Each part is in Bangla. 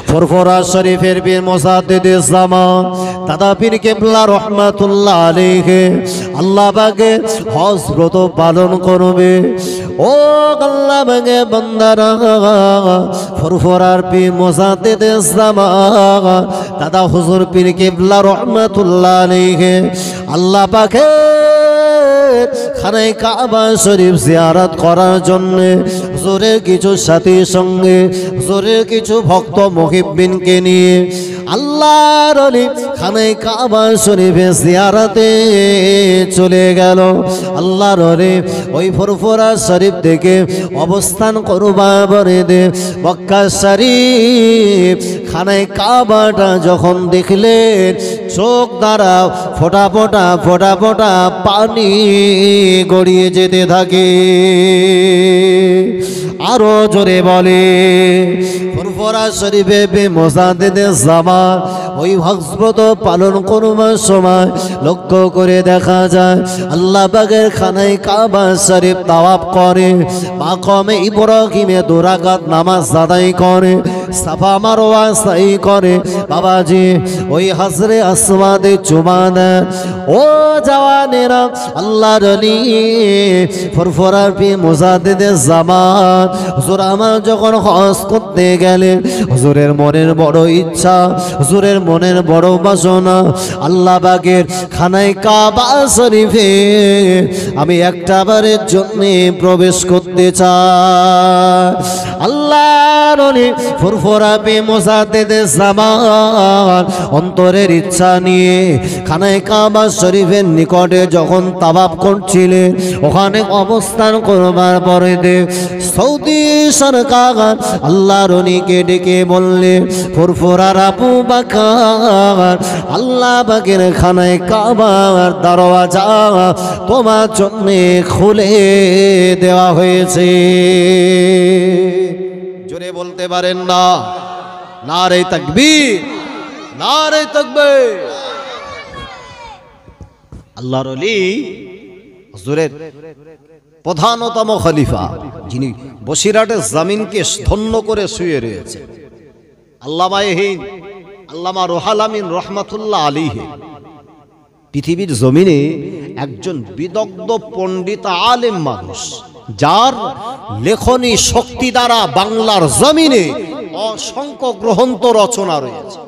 ফুরফুরা শরীফের পীর মুজাদ্দিদুজ জামান দাদা পীর কেবলা রহমাতুল্লাহ আলাইহি আল্লাহ পাকে হজ ব্রত পালন করবে। ও আল্লাহ পাকে বান্দারা, ফুরফুরার পীর মুজাদ্দিদুজ জামান দাদা হুজুর পীর কেবলা রহমাতুল্লাহ আলাইহি আল্লাহ পাকে খানায়ে কাবা শরীফ জিয়ারত করার জন্য হুজুরের কিছু সাথীর সঙ্গে, হুজুরের কিছু ভক্ত মুহিব্বিনকে নিয়ে আল্লাহর ওলি খানায়ে কাবা শরীফে জিয়ারতে চলে গেল। আল্লাহর ওলি ওই ফুরফুরা শরীফ থেকে অবস্থান করবা পরে দে মক্কা শরীফ খানায়ে কাবাটা যখন দেখলেন, চোখ দ্বারা ফোঁটা ফোঁটা ফোঁটা ফোঁটা পানি গড়িয়ে যেতে থাকে। আরো জোরে বলে, ফুরফুরা শরীফে পীর মুজাদ্দিদুজ জামান ওই হজ ব্রত পালন করবার সময় লক্ষ্য করে দেখা যায় আল্লাহ পাকের খানায়ে কাবা শরীফ তাওয়াফ করে, মাকামে ইব্রাহিমে 2 রাকাত নামাজ আদায় করে, সাফা মারওয়া সাই করে। বাবাজি ওই হাজরে আসওয়াদে চুমা দেন। ও জওয়ানেরা, আল্লাহর ওলি ফুরফুরা পীর মুজাদ্দিদুজ জামান হুজুর আমার যখন হজ করতে গেলেন, হুজুরের মনের বড় ইচ্ছা, হুজুরের মনের বড় বাসনা, আল্লাহ পাকের খানায়ে কাবা শরীফে আমি একটা বারের জন্য প্রবেশ করতে চাই। আল্লাহর ওলি ফুরফুরা পীর মুজাদ্দিদুজ জামান অন্তরের ইচ্ছা নিয়ে খানায়ে কাবা শরীফের নিকটে যখন তাওয়াফ করছিলেন, ওখানে অবস্থান করবার পরে সৌদি সরকার আল্লাহর ওলিকে ডেকে বললে, ফুরফুরার আবু বকর আল্লাহ পাকের খানায়ে কাবার দরওয়াজা তোমার জন্য খুলে দেওয়া হয়েছে। জোরে বলতে পারেন না? নারে তাকবীর, নারে তাকবীর। আল্লাহর ওলি হুজুরের প্রধানতম খলিফা, যিনি বসিরহাটের জমিনকে ধন্য করে শুয়ে রয়েছে, আল্লামা রুহুল আমিন রহমাতুল্লাহ আলাইহি পৃথিবীর জমিনে একজন বিদগ্ধ পণ্ডিত আলেম মানুষ, যার লেখনী শক্তি দ্বারা বাংলার জমিনে অসংখ্য গ্রন্থ রচনা রয়েছে,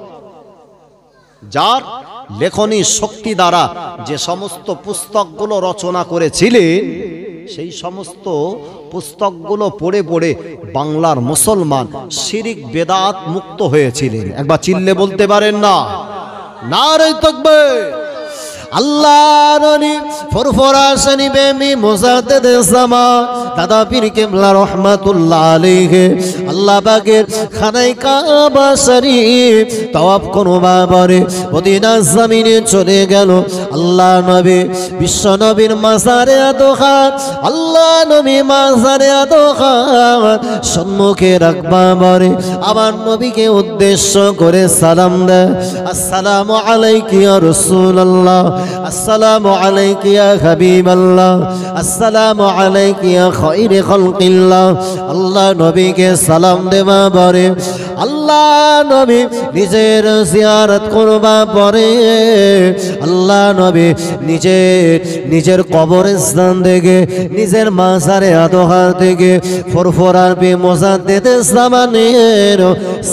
যার লেখনী শক্তি দ্বারা যে সমস্ত পুস্তকগুলো রচনা করেছিলেন, সেই সমস্ত পুস্তকগুলো পড়ে পড়ে বাংলার মুসলমান শিরিক বেদাত মুক্ত হয়েছিলেন। একবার চিল্লে বলতে পারেন না? নারে তাকবীর। আল্লাহর ওলি ফুরফুরা শরীফে পীর মুজাদ্দিদুজ জামান দাদা পীর কেবলা রহমাতুল্লাহ আলাইহি আল্লাহ পাকের খানায়ে কাবা শরীফ তাওয়াফ করবার পরে মদিনার জমিনে চলে গেল। আল্লাহ নবী বিশ্ব নবীর মাজারে আদোখান, আল্লাহ নবী মাজারে আদোখান সম্মুখে রাখবার পরে আমার নবীকে উদ্দেশ্য করে সালাম দেয়, আসসালামু আলাইকা ইয়া রাসূলুল্লাহ, আসসালামু আলাইকা ইয়া হাবিবাল্লাহ, আসসালামু আলাইকা ইয়া খায়রে খালকিল্লাহ। আল্লাহ নবীকে সালাম দেওয়া পরে আল্লাহ নবী নিজের জিয়ারত করবা পরে আল্লাহ নবী নিজের কবরস্থান থেকে, নিজের মাজারে আদোহা থেকে ফুরফুরার পীর মুজাদ্দিদুজ জামানের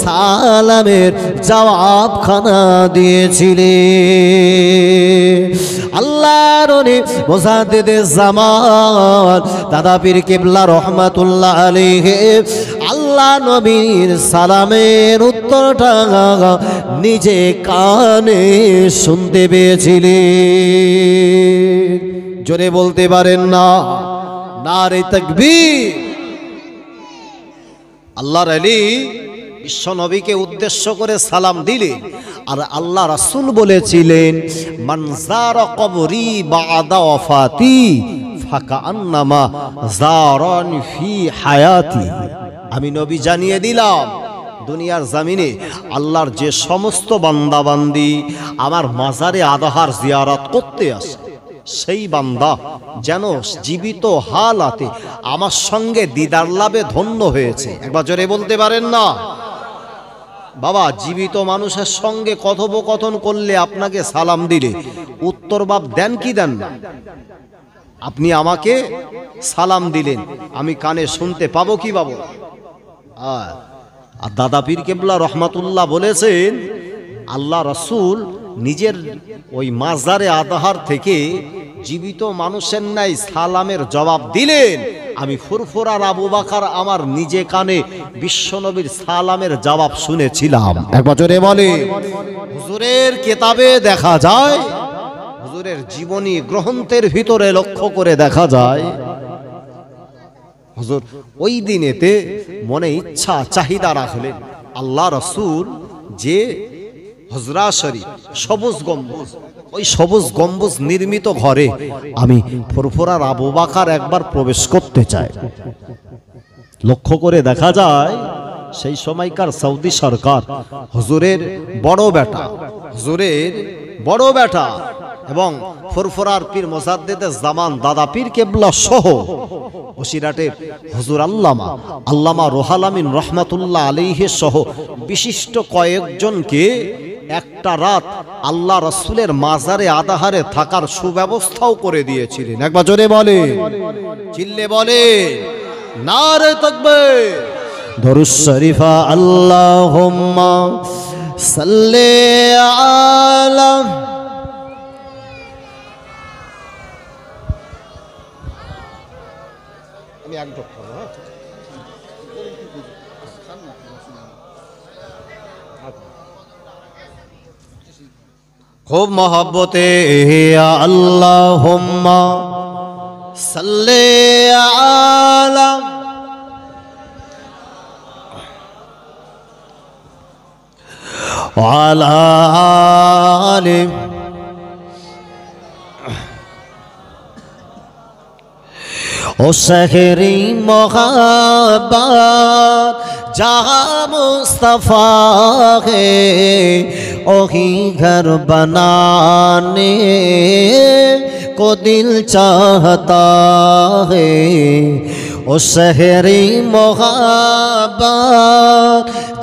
সালামের জবাবখানা দিয়েছিলেন। আল্লাহর ওলি মুজাদ্দিদুজ জামান দাদা পীর কেবলা রহমাতুল্লাহ আলাইহি আল্লাহ নবীর সালামের উত্তরটা নিজে কানে শুনতে পেয়েছিলেন। জোরে বলতে পারেন না? নারে তাকবীর। আল্লাহর ওলি বিশ্ব নবীকে উদ্দেশ্য করে সালাম দিলেন, আর আল্লাহ রাসূল বলেছিলেন, মান যারা কবরি বাদা ওয়াফাতি ফাকান্নামা যারানি ফি হায়াতি। আমি নবী জানিয়ে দিলাম, দুনিয়ার জমিনে আল্লাহর যে সমস্ত বান্দা বান্দি আমার মাজারে আদহার জিয়ারত করতে আসে, সেই বান্দা যেন জীবিত হালাতে আমার সঙ্গে দিদার লাভে ধন্য হয়েছে। একবার জোরে বলতে পারেন না? বাবা জীবিত মানুষের সঙ্গে কথোপকথন করলে আপনাকে সালাম দিলে উত্তর বাপ দেন কি দেন না? আপনি আমাকে সালাম দিলেন, আমি কানে শুনতে পাবো কি পাবো? আর দাদা পীর কেবলা রহমাতুল্লাহ বলেছেন, আল্লাহ রসুল নিজের ওই মাজারে আদহার থেকে জীবিত মানুষের ন্যায় সালামের জবাব দিলেন। আমি ফুরফুরার আবু বকর আমার নিজে কানে বিশ্বনবীর সালামের জবাব শুনেছিলাম। এক বছরে বলে হুজুরের কিতাবে দেখা যায়, হুজুরের জীবনী গ্রন্থের ভিতরে লক্ষ্য করে দেখা যায়, হুজুর ওই দিনেতে মনে ইচ্ছা চাহিদা রাখলেন আল্লাহ রসুল যে হুজরা শরীফ সবুজ গম্বুজ, ওই সবুজ গম্বুজ নির্মিত ঘরে আমি ফুরফুরার আবু বকর একবার প্রবেশ করতে চাই। লক্ষ্য করে দেখা যায় সেই সময়কার সৌদি সরকার হুজুরের বড় বেটা এবং ফুরফুরার পীর মুজাদ্দিদে জামান দাদা পীর কেবলা সহ বসিরহাটের হুজুর আল্লামা রুহুল আমিন রহমাতুল্লাহ আলাইহি সহ বিশিষ্ট কয়েকজনকে একটা রাত আল্লাহ রসুলের মাজারে আদাহারে থাকার সুব্যবস্থাও করে দিয়েছিলেন। একবার জোরে বলে, চিল্লে বলে নারে তাকবীর। দরুদ শরীফা আল্লাহুম্মা সাল্লি আলা আমি এক ঢোক করব। খুব মহব্বতে আল্লাহুম্মা সাল্লি আলা ওয়ালা আলি ও শহরি মোহাব্বত जहाँ मुस्तफा है वही घर बनाने को दिल चाहता है। ओ शहरी मोहब्बत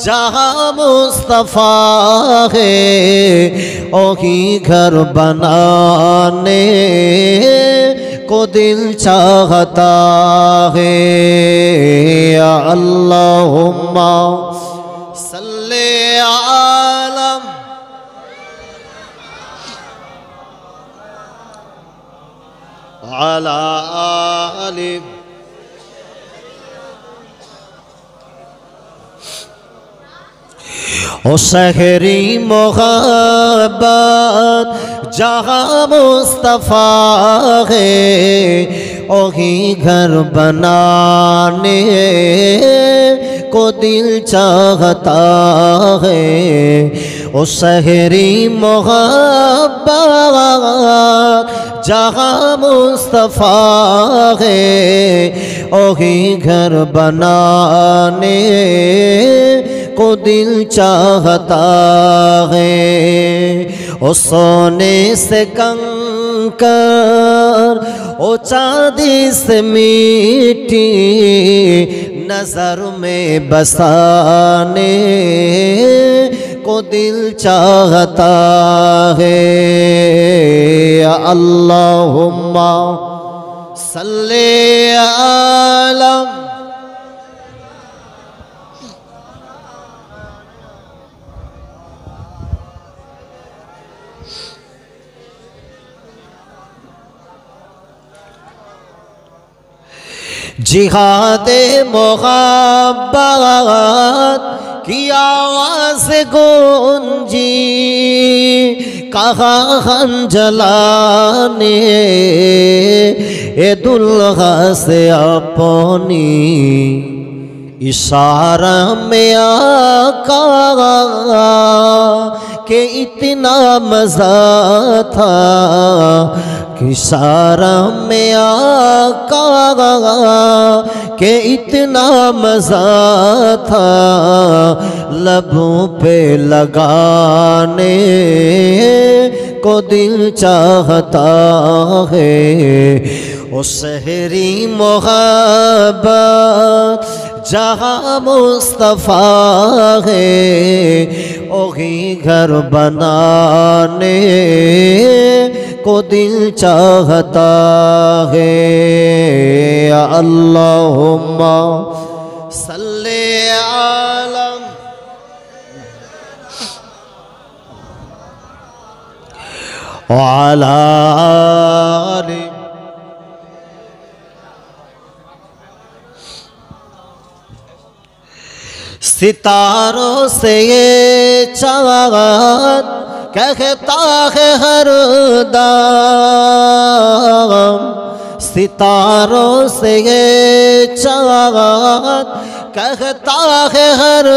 जहाँ मुस्तफा है वही घर बनाने को दिल चाहता है। या अल्लाहुम्मा सल्ले आला अला आलि ओ शहरी मोहब्बत जहाँ मुस्तफा है वही घर बनाने को दिल चाहता है। ओ शहरी मोहब्बत जहाँ मुस्तफा है वही घर बनाने को दिल चाहता है। ओ सोने से कंकर ओ चांदी से मिट्टी नजर में बसाने को दिल चाहता है। अल्लाहुम्मा सल्ले आला जिहादे मोहब्बत की आवाज़ गूंजी कहा हम जलाने ए दुल्हा से अपनी इशारा में आका के इतना मज़ा था इशारा में आका के इतना मज़ा था लबों पे लगाने को दिल चाहता है। ओ शहरी मोहब्बत जहाँ मुस्तफा है वही घर बनाने को दिल चाहता है। अल्लाहुम्मा सल्ले अला वाला सितारों से ये चाँद कहता है हर दम, सितारों से ये चाँद कहता है हर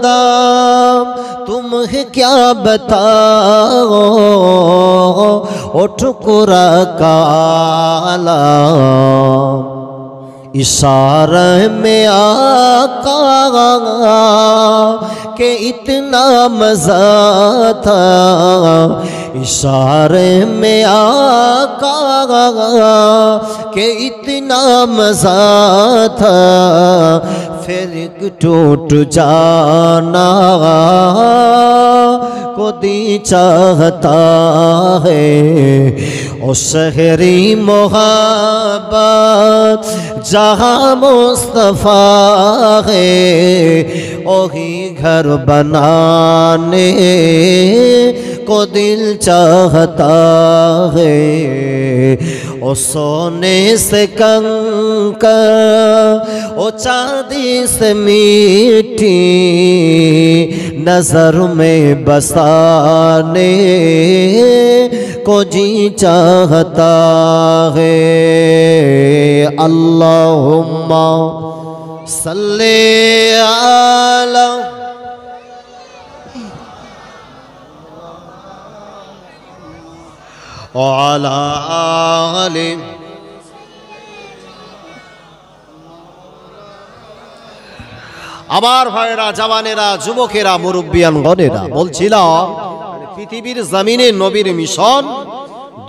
दम, तुम ही क्या बताओ ओ ठुकरा काला, इशारे में आका के इतना मज़ा था, इशारे में आका के इतना मज़ा था, फिर टूट जाना को दी चाहता है। ओ शहरी मोहब्बत जहाँ मुस्तफा है वही घर बनाने को दिल चाहता है। ओ सोने से कंकर ओ चांदी से मीठी नजर में बसाने को जी चाहता है। अल्लाहुम्मा सल्ले अला वाला आले আমার ভাইরা, জওয়ানেরা, যুবকেরা, মুরব্বিয়ানগণেরা, বলছিলাম পৃথিবীর জমিনে নবীর মিশন,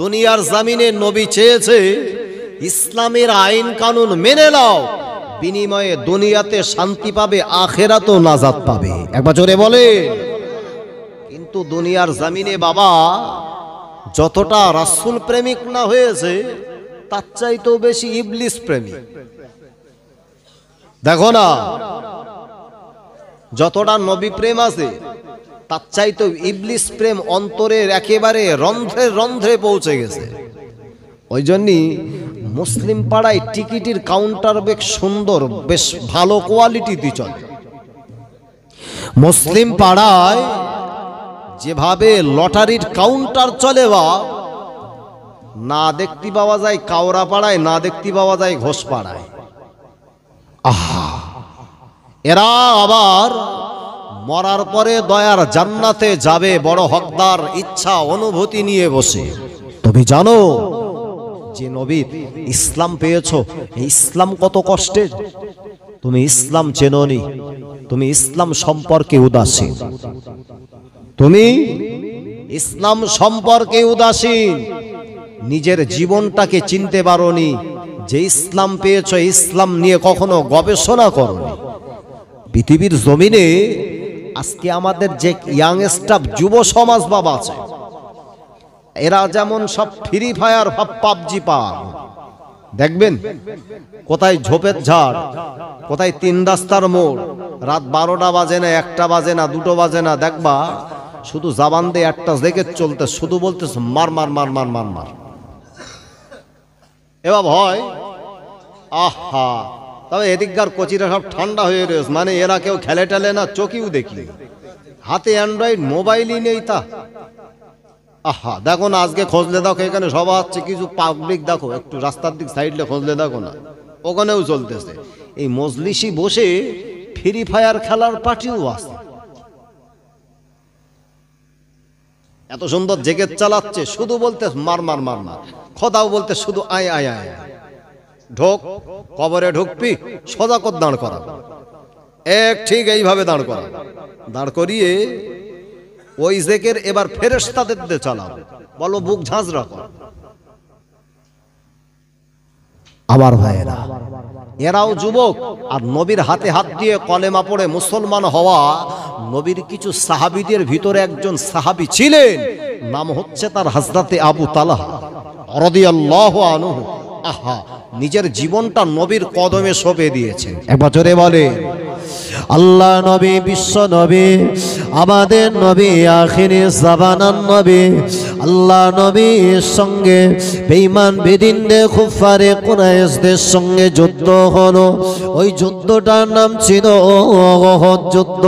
দুনিয়ার জমিনে নবী চেয়েছে ইসলামের আইন কানুন মেনে নাও, বিনিময়ে দুনিয়াতে শান্তি পাবে, আখেরাতেও নাজাত পাবে। একবার জোরে বলে। কিন্তু দুনিয়ার জমিনে বাবা যতটা রাসূল প্রেমিক না হয়েছে তার চাইতেও বেশি ইবলিস প্রেমিক। দেখো না, যতটা নবী প্রেম আছে তার চাইতেও ইবলিস প্রেম অন্তরের একেবারে রন্ধ্রে রন্ধ্রে পৌঁছে গেছে। ওই জন্যই মুসলিম পাড়ায় টিকিটের কাউন্টার বেশ সুন্দর, বেশ ভালো কোয়ালিটি চলে। মুসলিম পাড়ায় যেভাবে লটারির কাউন্টার চলে বা না দেখতে পাওয়া যায় কাওড়া পাড়ায়, না দেখতে পাওয়া যায় ঘোষ পাড়ায়। আহা, এরা আবার মরার পরে দয়ার জান্নাতে যাবে বড় হকদার ইচ্ছা অনুভূতি নিয়ে বসে। তুমি জানো যে নবী ইসলাম পেয়েছো, এই ইসলাম কত কষ্টের। তুমি ইসলাম চেনোনি, তুমি ইসলাম সম্পর্কে উদাসীন, তুমি ইসলাম সম্পর্কে উদাসীন, নিজের জীবনটাকে চিনতে পারোনি যে ইসলাম পেয়েছো, ইসলাম নিয়ে কখনো গবেষণা করোনি। পৃথিবীর জমিনে আজকে আমাদের যে ইয়াংস্টার যুব সমাজ বাবা আছে, এরা যেমন সব ফ্রি ফায়ার পাবজি পান, দেখবেন কোথায় ঝোপের ঝাড়, কোথায় তিন রাস্তার মোড়, রাত 12টা বাজে না, 1টা বাজে না, 2টো বাজে না, দেখবা শুধু জাবান দিয়ে একটা জেগে চলতে, শুধু বলতেছে মার মার মার মার মার মার। এবার ভয়, আহা, তবে এদিককার কোচিরা সব ঠান্ডা হয়ে রয়েছে, মানে এরা কেউ খেলে টেলে না, চোখেও দেখি, হাতে অ্যান্ড্রয়েড মোবাইলই নেই তা। আহা, দেখো না আজকে খোঁজলে দেখো, এখানে সবাই আছে, কিছু পাবলিক দেখো, একটু রাস্তার দিক সাইডলে খোঁজলে দেখো না, ওখানেও চলতেছে। এই মজলিসি বসে ফ্রি ফায়ার খেলার পার্টিও আছে। এত সুন্দর জেগে চালাচ্ছে, শুধু বলতে মার মার মার মার, খোদাও বলতে শুধু আয় আয় আয়, ঢোক কবরে ঢুকবি, সোজা কর দাঁড় করা, এক ঠিক এইভাবে দাঁড় করা, দাঁড় করিয়ে ওই জেকের এবার ফেরেশতাদের দিয়ে চালাবে, বলো বুক ঝাঁঝরা কর। আমার ভাইয়েরা, এরাও যুবক। আর নবীর হাতে হাত দিয়ে কলেমা পড়ে মুসলমান হওয়া নবীর কিছু সাহাবীদের ভিতরে একজন সাহাবী ছিলেন, নাম হচ্ছে তার হযরতে আবু তালহা রাদিয়াল্লাহু আনহু। আহা, নিজের জীবনটা নবীর কদমে সঁপে দিয়েছে। একবার জোরে বলে আল্লাহ নবী, বিশ্ব নবী, আমাদের নবী, আখিরি জামানার নবী। আল্লাহ নবীর সঙ্গে বেঈমান বেদিনদের কুফারে কুরাইশদের সঙ্গে যুদ্ধ হলো। ওই যুদ্ধটার নাম ছিল ওহদ যুদ্ধ।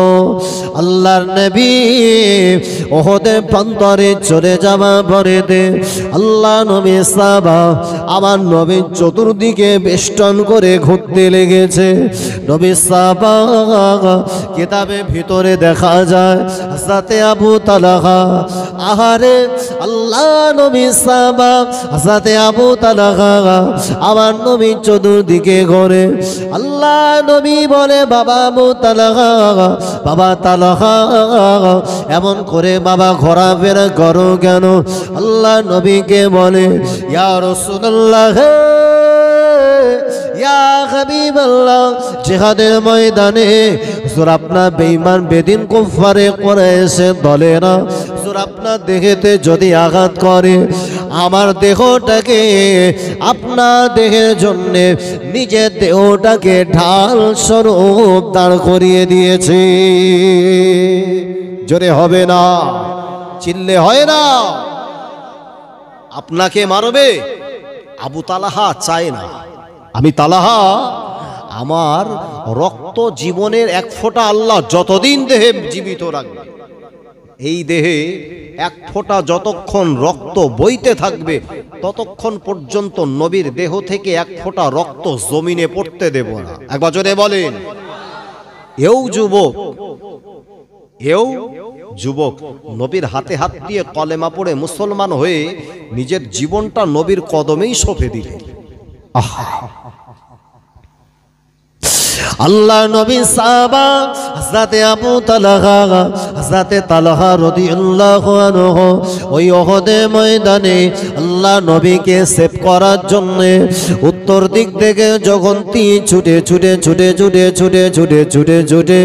আল্লাহর নবী ওহদের প্রান্তরে চলে যাওয়া পরেতে আল্লাহ নবী সাহাবা আমার নবীর চতুর্দিকে বেষ্টন করে ঘুরতে লেগেছে। নবী সাহাবা কিতাবে ভিতরে দেখা যায় হযরতে আবু তালহা, আহারে আল্লাহ নবী সাহাবা হযরতে আবু তালহা আমার নবী চতুর্দিকে ঘোরে। আল্লাহ নবী বলে, বাবা আবু তালহা, বাবা তালহা, এমন করে বাবা ঘোরাফেরা করো কেন? আল্লাহ নবীকে বলে, ইয়া রাসূলুল্লাহ, ইয়া হাবিবাল্লাহ, জিহাদের ময়দানে হুজুর আপনার বেঈমান বেদিন কুফারে কুরাইশের দলেরা হুজুর আপনার দেহেতে যদি আঘাত করে, আমার দেহটাকে আপনার দেহের জন্য নিজের দেহটাকে ঢাল স্বরূপ দাঁড় করিয়ে দিয়েছে। জোরে হবে না, চিল্লে হয় না। আপনাকে মারবে আবু তালহা চায় না। আমি তালহা, আমার রক্ত জীবনের এক ফোঁটা আল্লাহ যতদিন দেহে জীবিত রাখবে, এই দেহে এক ফোঁটা যতক্ষণ রক্ত বইতে থাকবে ততক্ষণ পর্যন্ত নবীর দেহ থেকে এক ফোঁটা রক্ত জমিনে পড়তে দেব না। একবার জোরে বলেন। এও যুবক, এও যুবক নবীর হাতে হাত দিয়ে কলেমা পড়ে মুসলমান হয়ে নিজের জীবনটা নবীর কদমেই সঁপে দিলেন। আল্লাহ নবী সাহাবা হযরতে আবু তালহা, হযরতে তালহা রাদিয়াল্লাহু আনহু ওই উহুদের ময়দানে আল্লাহ নবীকে সেভ করার জন্য উত্তর দিক থেকে যখন ছুটে ছুটে ছুটে ছুটে ছুটে ছুটে ছুটে ছুটে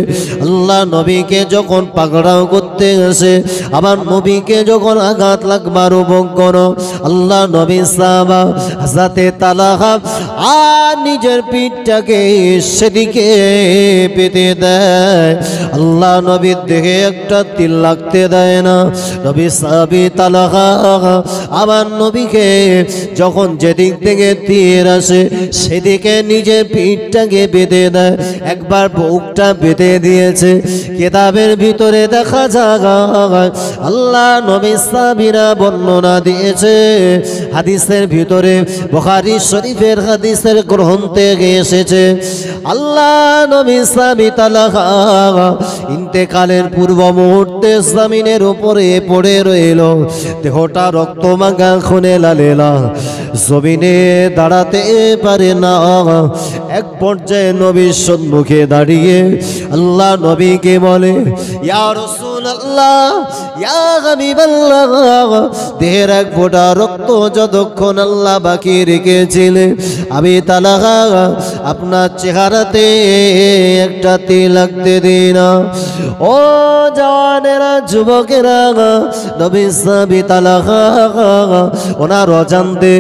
আল্লাহ নবীকে যখন পাকড়াও করতে আসে, আবার নবীকে যখন আঘাত লাগবার উপক্রম, আল্লাহ নবী সাহাবা হযরতে তালহা আর নিজের পিঠটাকে সেদিকে পেতে দেয়। আল্লাহ নবীর দেহে একটা তিল লাগতে দেয় না। নবী সাহাবী তালহা আবার নবীকে যখন যেদিক থেকে তীর আসে সেদিকে নিজের পিঠটাকে বেঁধে দেয়। একবার বুকটা বেঁধে দিয়েছে। কিতাবের ভিতরে দেখা যায় আল্লাহ নবী সাহাবীরা বর্ণনা দিয়েছে, হাদিসের ভিতরে বুখারী শরীফের হাদিসের গ্রন্থে এসেছে, আল্লাহ নবী সাহাবী তালহা ইন্তেকালের পূর্ব মুহূর্তে জমিনের উপরে পড়ে রইল, দেহটা রক্তমাখা খুনে লালেলা, জমিনে দাঁড়াতে পারে না। এক পর্যায়ে নবীর সম্মুখে দাঁড়িয়ে আল্লাহ নবীকে বলে, ইয়া রাসূলুল্লাহ, ইয়া হাবিবাল্লাহ, দেহের এক ফোঁটা রক্ত যতক্ষণ আল্লাহ বাকি রেখেছিলেন আমি তালহা আপনার চেহারাতে একটা তিল লাগতে দিই না। ও জওয়ানেরা, যুবকেরা, নবী সাহাবী তালহা ওনার অজান্তে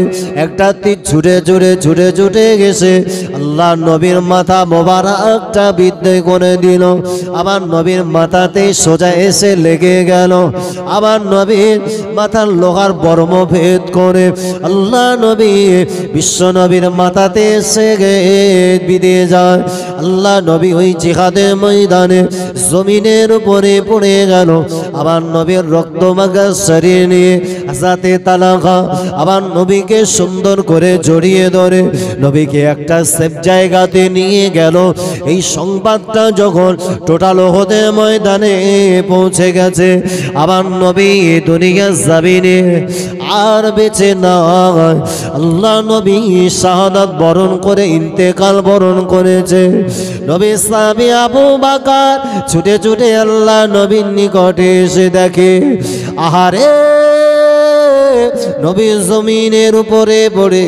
একটা তীর ছুটে ছুটে ছুটে ছুটে গেছে আল্লাহ নবীর মাথা মোবারকটা বিদ্ধ করে দিল। আমার নবীর মাথাতে সোজা এসে লেগে গেল। আবার নবীর মাথার লোহার বর্ম ভেদ করে আল্লাহ নবী বিশ্ব নবীর মাথাতে এসে বিঁধে যায়। আল্লাহ নবী ওই জিহাদের ময়দানে জমিনের উপরে পড়ে গেল। আবার নবীর রক্তমাখা শরীর নিয়ে হযরতে তালহা আবার নবীকে সুন্দর করে জড়িয়ে ধরে নবীকে একটা সেফ জায়গাতে নিয়ে গেল। এই সংবাদটা যখন টোটাল উহুদের ময়দানে পৌঁছে গেছে, আবার নবী দুনিয়ার জমিনে আর বেঁচে নাই। আল্লাহ নবী শাহাদাত বরণ করে ইন্তেকাল বরণ করেছে। নবী সাহাবী আবু বকর ছুটে ছুটে আল্লাহ নবীর নিকটে এসে দেখে, আহারে নবী জমিনের উপরে পড়ে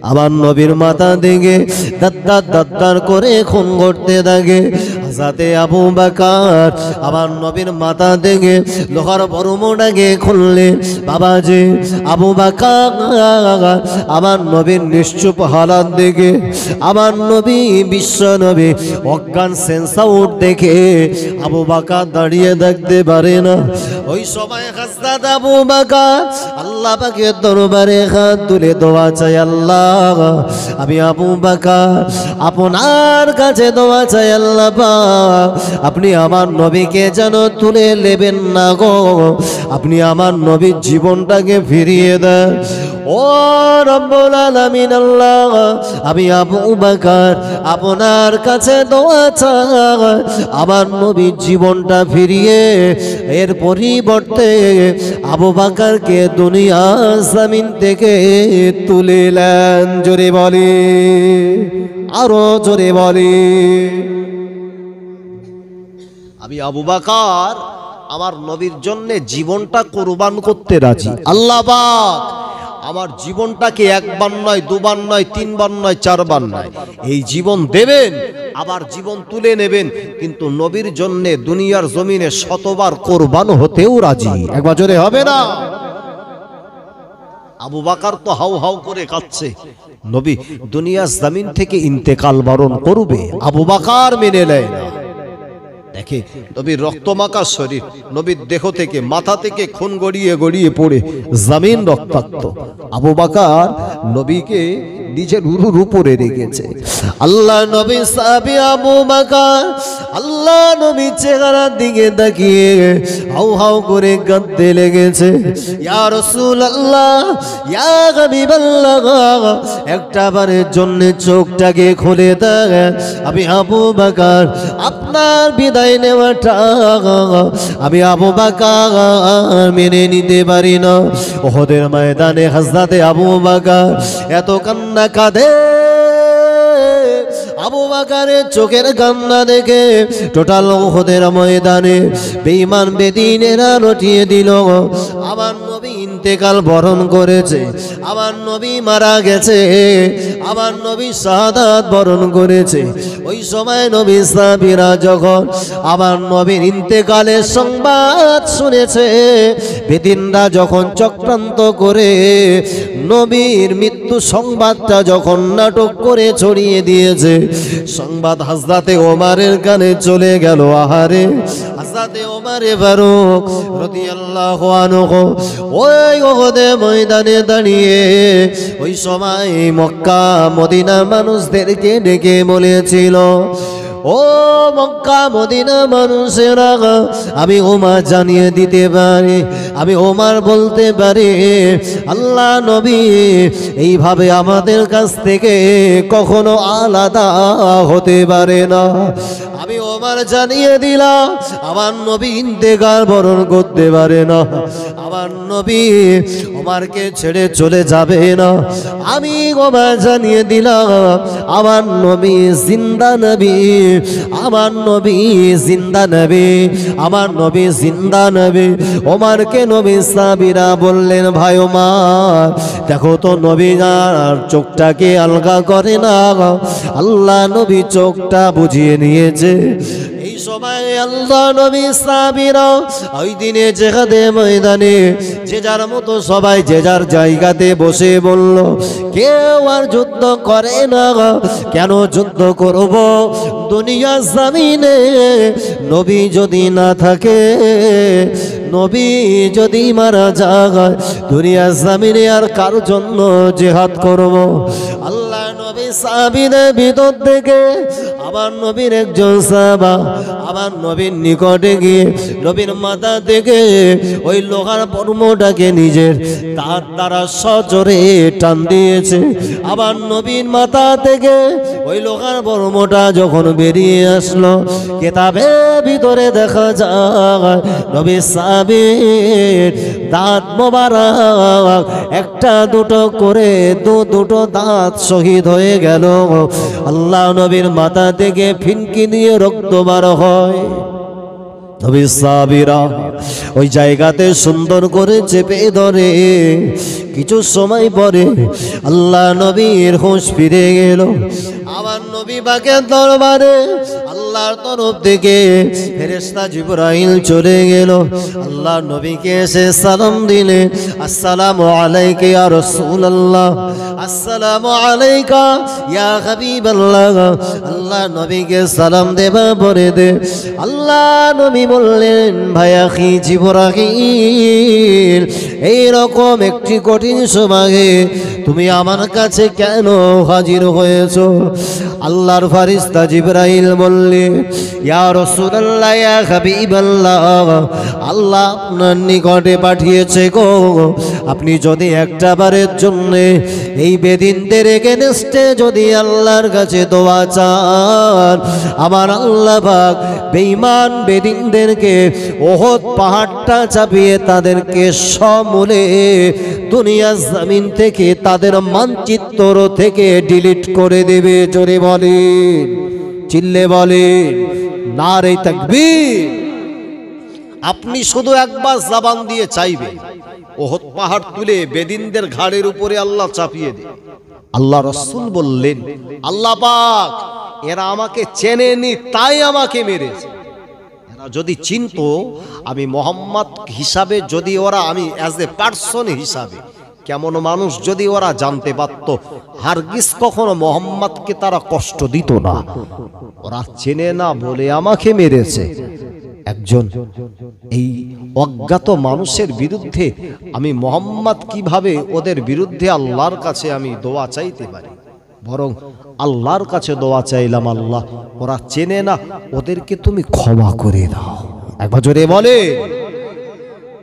আমার নবীর মাথা থেকে দাদ্দার দাদ্দার করে খুন করতে থাকে। হযরতে আবু বকর আমার নবীর মাথা থেকে লোহার বরমটাকে খুললে বাবাজি আবু বকর আমার নবীর নিশ্চুপ হালাত দেখে আমার নবী বিশ্ব নবী অজ্ঞান সেন্স আউট দেখে আবু বকর দাঁড়িয়ে দেখতে পারে না। ওই সময় হযরত আবু বকর আল্লাহ পাকের দরবারে হাত তুলে দোয়া চাই, আল্লাহ আমি আবু বকর আপনার কাছে দোয়া চাই, আল্লাহ পাক আপনি আমার নবীকে যেন তুলে নেবেন না গো, আপনি আমার নবীর জীবনটাকে ফিরিয়ে দেন। ও রব্বুল আলামিন আল্লাহ আমি আবু বকর আপনার কাছে দোয়া চাই আমার নবীর জীবনটা ফিরিয়ে এর পরিবর্তে আবু বকরকে দুনিয়া জমিন থেকে তুলে নেন। জোরে বলি, আরো জোরে বলি। আমি আবু বকর আমার নবীর জন্য জীবনটা কুরবান করতে রাজি। আল্লাহ পাক আমার জীবনটাকে একবার নয়, দুবার নয়, তিনবার নয়, চারবার নয়, এই জীবন দেবেন আবার জীবন তুলে নেবেন, কিন্তু নবীর জন্য দুনিয়ার জমিনে শতবার কুরবান হতেও রাজি। একবার জোরে হবে না? আবু বকর তো হাউ হাউ করে কাঁদছে, নবী দুনিয়ার জমিন থেকে ইন্তেকাল বরণ করবে, আবু বকর মেনে নেয় না। দেখে নবীর রক্তমাখা শরীর, নবীর দেহ থেকে মাথা থেকে খুন গড়িয়ে গড়িয়ে পড়ে জমিন রক্তাক্ত। আবু বকর নবীকে নিজের উরুর উপরে রেখেছে। আল্লাহ নবী সাহাবী আবু বকর আল্লাহ নবী চেহারার দিকে তাকিয়ে হাউ হাউ করে কাঁদতে লেগেছে। ইয়া রাসূলুল্লাহ, ইয়া হাবিবাল্লাহ, একটা বারের জন্য চোখটাকে খুলে দেন। আমি আবু বকর আপনার বিদায় নেওয়াটা আমি আবু বকর মেনে নিতে পারি না। উহুদের ময়দানে হযরতে আবু বকর এত কান্না কাঁদে, আবু বকরের চোখের কান্না দেখে টোটাল উহুদের ময়দানে বেঈমান বেদিনেরা রটিয়ে দিল। আমার নবী ইন্তেকাল বরণ করেছে, আমার নবী মারা গেছে, আমার নবী শাহাদাত বরণ করেছে। ওই সময় নবী সাহাবীরা যখন আমার নবীর ইন্তেকালের সংবাদ শুনেছে, বেদিনরা যখন চক্রান্ত করে নবীর মৃত্যু সংবাদটা যখন নাটক করে ছড়িয়ে দিয়েছে, সংবাদ হযরতে ওমরের কানে চলে গেল। আহারে হযরতে ওমর ফারুক রাদিয়াল্লাহু আনহু ওই উহুদের ময়দানে দাঁড়িয়ে ওই সময় মক্কা মদিনা মানুষদেরকে ডেকে বলেছিল, ও মক্কা মদিনা মানুষেরা, আমি ওমর জানিয়ে দিতে পারি, আমি ওমর বলতে পারি আল্লাহ নবী এইভাবে আমাদের কাছ থেকে কখনো আলাদা হতে পারে না। আমি ওমর জানিয়ে দিলাম আমার নবী ইন্তেকাল বরণ করতে পারে না, আমার নবী ওমরকে ছেড়ে চলে যাবে না। আমি ওমর জানিয়ে দিলাম আমার নবী জিন্দা নবী, আমার নবী জিন্দা নবী, আমার নবী জিন্দা নবী। ওমরকে নবী সাহাবীরা বললেন, ভাই ওমর দেখো তো নবী আর চোখটাকে আলগা করে না। আল্লাহ নবী চোখটা বুঝিয়ে নিয়েছে। এই সময় আল্লাহ নবী সাহাবীরা ওই দিনে জিহাদে ময়দানে যে যার মতো সবাই যে যার জায়গাতে বসে বলল, কেউ আর যুদ্ধ করে না, কেন যুদ্ধ করব? দুনিয়া জমিনে নবী যদি না থাকে, নবী যদি মারা যায়, দুনিয়া জমিনে আর কার জন্য জিহাদ করব? আল্লাহ নবী সাহাবীদের ভিতর থেকে আমার নবীর একজন সাহাবা আমার নবীর নিকটে গিয়ে নবীর মাথা থেকে ওই লোহার বর্মটাকে নিজের তার দ্বারা সজোরে টান দিয়েছে। আমার নবীর মাথা থেকে ওই লোহার বর্মটা যখন বেরিয়ে আসলো, কিতাবের ভিতরে দেখা যায় নবী সাহাবীর দাঁত মোবারক একটা দুটো করে দুটো দাঁত শহীদ হয়ে গেল। আল্লাহ নবীর মাথা থেকে ফিনকি দিয়ে রক্ত বার হয়। তবে সাবিরা ওই জায়গাতে সুন্দর করে চেপে ধরে। কিছু সময় পরে আল্লাহ নবীর হুঁশ ফিরে গেল। আমার নবী পাকের দরবারে আল্লাহর তরফ থেকে ফেরেশতা জিবরাইল চলে গেল। আল্লাহ নবীকে এসে সালাম দিলে, আসসালামু আলাইকা ইয়া রাসূলুল্লাহ, আসসালামু আলাইকা ইয়া হাবিবাল্লাহ। আল্লাহ নবীকে সালাম দেবা পরে দে আল্লাহ নবী বললেন, ভাইয়াখি জিবরাইল, এইরকম একটি কঠিন সময়ে তুমি আমার কাছে কেন হাজির হয়েছো? আল্লাহর ফেরেশতা জিবরাইল বললেন, ইয়া রাসূলুল্লাহ, ইয়া হাবিবাল্লাহ, আল্লাহ আপনার নিকটে পাঠিয়েছে গো। আপনি যদি একটা বারের জন্য এই বেদিনদের এগেনস্টে যদি আল্লাহর কাছে দোয়া চান, আমার আল্লাহ পাক বেঈমান বেদিনদেরকে ওহদ পাহাড়টা চাপিয়ে তাদেরকে সমূলে দুনিয়ার জমিন থেকে, তাদের মানচিত্র থেকে ডিলিট করে দেবে। জোরে বলেন, চিল্লে বলেন নারে তাকবীর। আপনি শুধু একবার জবান দিয়ে চাইবেন, ওহদ পাহাড় তুলে বেদিনদের ঘাড়ের উপরে আল্লাহ চাপিয়ে দেবে। আল্লাহ রাসূল বললেন, আল্লাহ পাক এরা আমাকে চেনেনি তাই আমাকে মেরেছে। এরা যদি চিনতো আমি মোহাম্মদ হিসাবে, যদি ওরা আমি অ্যাজ এ পার্সন হিসাবে কেমন মানুষ যদি ওরা জানতে পারত, হারগিজ কখনো মোহাম্মদকে তারা কষ্ট দিত না। ওরা চেনে না বলে আমাকে মেরেছে। একজন এই অজ্ঞাত মানুষের বিরুদ্ধে আমি মোহাম্মদ কিভাবে ওদের বিরুদ্ধে আল্লাহর কাছে আমি দোয়া চাইতে পারি? বরং আল্লাহর কাছে দোয়া চাইলাম, আল্লাহ ওরা চেনে না, ওদেরকে তুমি ক্ষমা করে দাও। একবার জোরে বলে।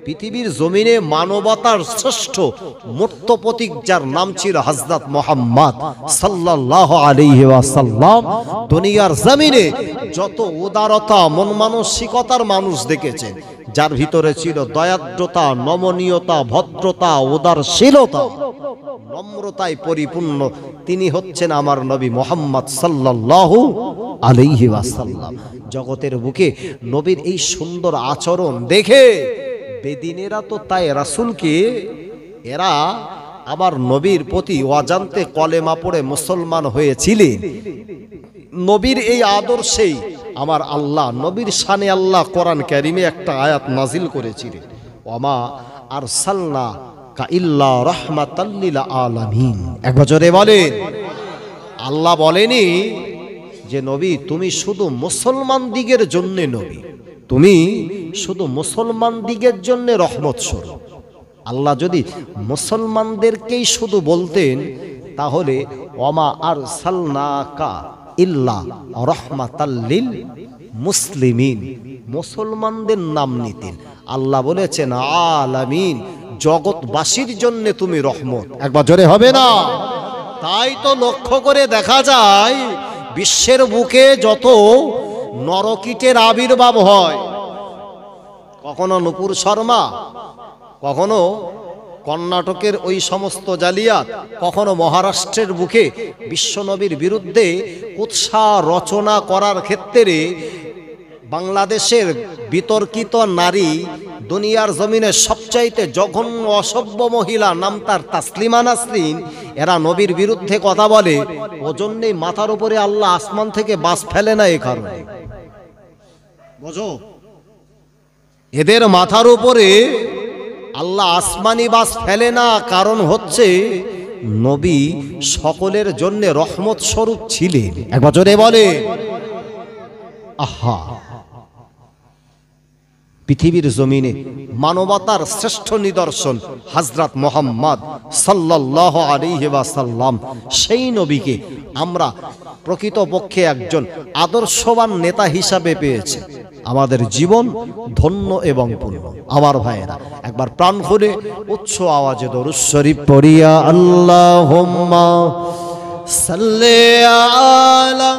পৃথিবীর জমিনে মানবতার শ্রেষ্ঠ মূর্ত প্রতীক যার নাম ছিল হযরত মুহাম্মদ সাল্লাল্লাহু আলাইহি ওয়াসাল্লাম, দুনিয়ার জমিনে যত উদারতা মন মানসিকতার মানুষ দেখেছেন, যার ভিতরে ছিল দয়াদ্রতা, নমনীয়তা, ভদ্রতা, উদারশীলতা, নম্রতায় পরিপূর্ণ, তিনি হচ্ছেন আমার নবী মুহাম্মদ সাল্লাল্লাহু আলাইহি ওয়াসাল্লাম। জগতের বুকে নবীর এই সুন্দর আচরণ দেখে বেদিনেরা তো তাই রাসূলকে, এরা আমার নবীর প্রতি অজান্তে কলেমা পড়ে মুসলমান হয়েছিলেন। নবীর এই আদর্শেই আমার আল্লাহ, নবীর শানে আল্লাহ কোরআন কারীমে একটা আয়াত নাজিল করেছিলেন, ওয়ামা আরসালনাকা ইল্লা রাহমাতাল লিল আলামিন। একবার জোরে বলেন। আল্লাহ বলেনি যে নবী তুমি শুধু মুসলমান দিগের জন্য নবী, তুমি শুধু মুসলমান দিগের জন্য রহমত স্বরূপ। আল্লাহ যদি মুসলমানদেরকেই শুধু বলতেন তাহলে ওয়ামা আরসালনাকা ইল্লা রাহমাতাল লিল মুসলিমিন, মুসলমানদের নাম নিতেন। আল্লাহ বলেছেন আলামিন, জগৎবাসীর জন্য তুমি রহমত। একবার জোরে হবে না? তাই তো লক্ষ্য করে দেখা যায় বিশ্বের বুকে যত নরকীটের আবির্ভাব হয়, কখনো নূপুর শর্মা, কখনো কর্ণাটকের ওই সমস্ত জালিয়াত, কখনো মহারাষ্ট্রের বুকে বিশ্বনবীর বিরুদ্ধে কুৎসা রচনা করার ক্ষেত্রে বাংলাদেশের বিতর্কিত নারী, দুনিয়ার জমিনে সবচাইতে জঘন্য অসভ্য মহিলা, নাম তার তাসলিমা নাসরিন, এরা নবীর বিরুদ্ধে কথা বলে। ওজন্যই মাথার উপরে আল্লাহ আসমান থেকে বাস ফেলে না। এই কারণে বুঝো, এদের মাথার উপরে আল্লাহ আসমানি বাস ফেলে না, কারণ হচ্ছে নবী সকলের জন্য রহমত স্বরূপ ছিলেন। একবার জোরে বলে। আহা, পৃথিবীর জমিনে মানবতার শ্রেষ্ঠ নিদর্শন হযরত মুহাম্মদ সাল্লাল্লাহু আলাইহি ওয়াসাল্লাম, সেই নবীকে আমরা প্রকৃতপক্ষে একজন আদর্শবান নেতা হিসাবে পেয়েছি। আমাদের জীবন ধন্য এবং পূর্ণ। আমার ভাইয়েরা, একবার প্রাণ খুলে উচ্চ আওয়াজে দরুদ শরীফ পড়িয়া আল্লাহুম্মা সাল্লি আলা